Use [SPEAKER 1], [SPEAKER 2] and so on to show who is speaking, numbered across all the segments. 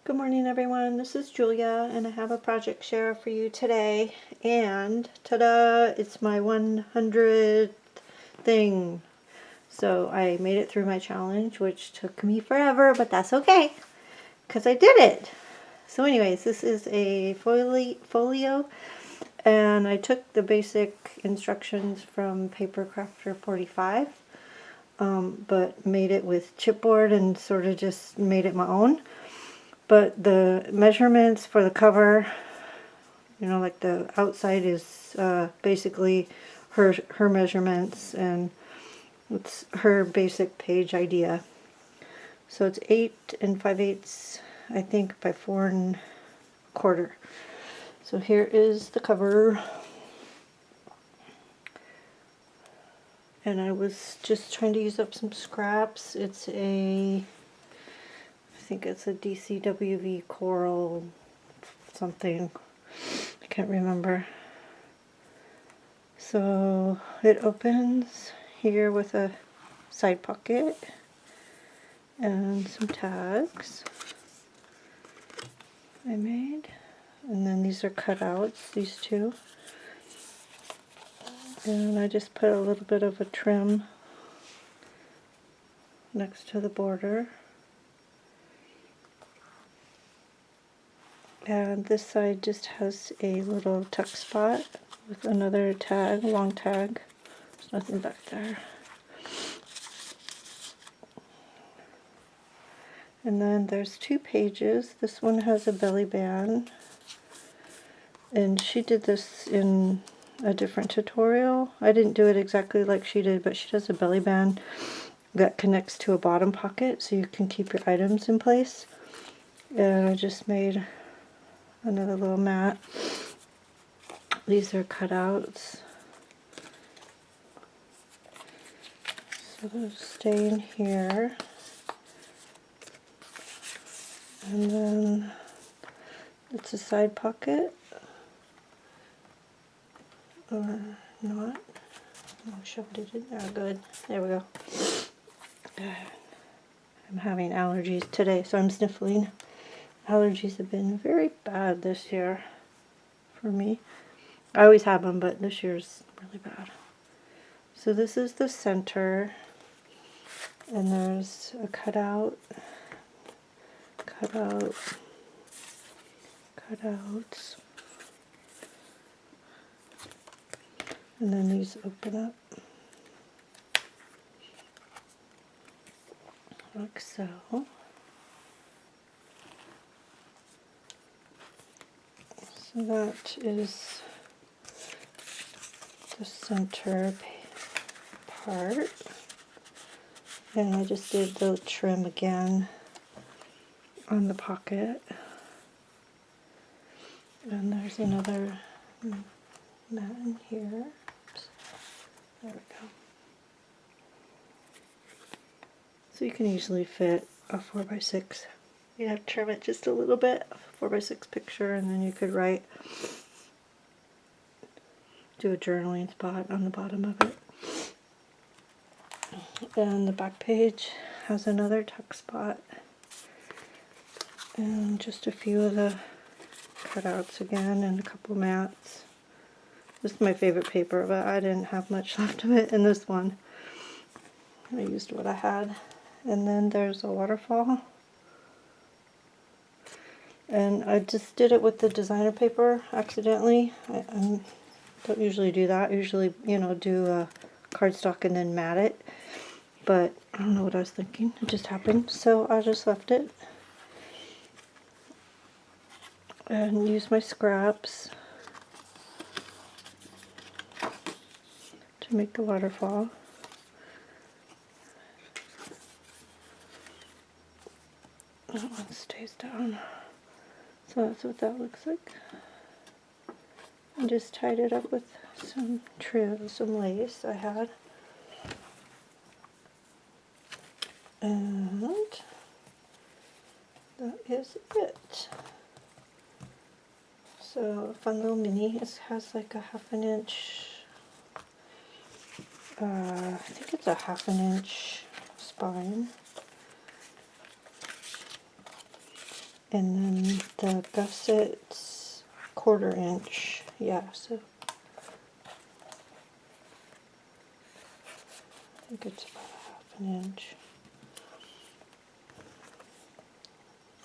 [SPEAKER 1] Good morning, everyone. This is Julia, and I have a project share for you today. And ta-da! It's my 100th thing. So I made it through my challenge, which took me forever, but that's okay, because I did it. So anyways, this is a folio, and I took the basic instructions from Paper Crafter 45, but made it with chipboard and sort of just made it my own. But the measurements for the cover, you know, like the outside is basically her measurements, and it's her basic page idea. So it's 8 5/8, I think, by 4 1/4. So here is the cover. And I was just trying to use up some scraps. It's I think it's a DCWV coral something. I can't remember. So it opens here with a side pocket and some tags I made. And then these are cutouts, these two. And I just put a little bit of a trim next to the border. And this side just has a little tuck spot with another tag, long tag. There's nothing back there. And then there's 2 pages. This one has a belly band. And she did this in a different tutorial. I didn't do it exactly like she did, but she does a belly band that connects to a bottom pocket so you can keep your items in place. And I just made another little mat. These are cutouts, so they'll stay in here. And then it's a side pocket, or not. I shoved it in there. Good. There we go. I'm having allergies today, so I'm sniffling. Allergies have been very bad this year for me. I always have them, but this year's really bad. So this is the center, and there's a cutouts, and then these open up like so. So that is the center part, and I just did the trim again on the pocket, and there's another mat in here. Oops. There we go. So you can easily fit a 4x6. You have to trim it just a little bit, a 4x6 picture, and then you could do a journaling spot on the bottom of it. And the back page has another tuck spot, and just a few of the cutouts again, and a couple mats. This is my favorite paper, but I didn't have much left of it in this one. I used what I had. And then there's a waterfall. And I just did it with the designer paper accidentally. I don't usually do that. I usually, you know, do a cardstock and then mat it. But I don't know what I was thinking. It just happened. So I just left it. And used my scraps to make the waterfall. That one stays down. So that's what that looks like. I just tied it up with some trim, some lace I had. And that is it. So a fun little mini. It has like a 1/2 inch, I think it's a 1/2 inch spine. And then the gusset's 1/4 inch. Yeah, so I think it's about 1/2 inch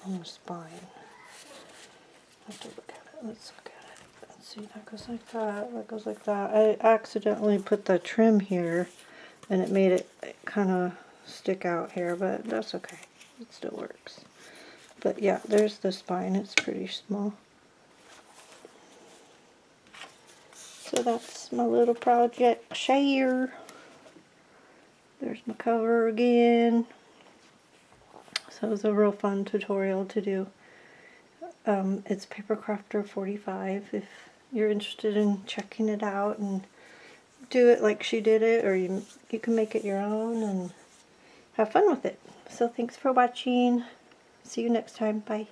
[SPEAKER 1] on the spine. I have to look at it. Let's look at it. Let's see, that goes like that, that goes like that. I accidentally put the trim here and it made it kind of stick out here, but that's okay. It still works. But yeah, there's the spine. It's pretty small. So that's my little project share. There's my cover again. So it was a real fun tutorial to do. It's Paper Crafter 45 if you're interested in checking it out and do it like she did it, or you can make it your own and have fun with it. So thanks for watching. See you next time. Bye.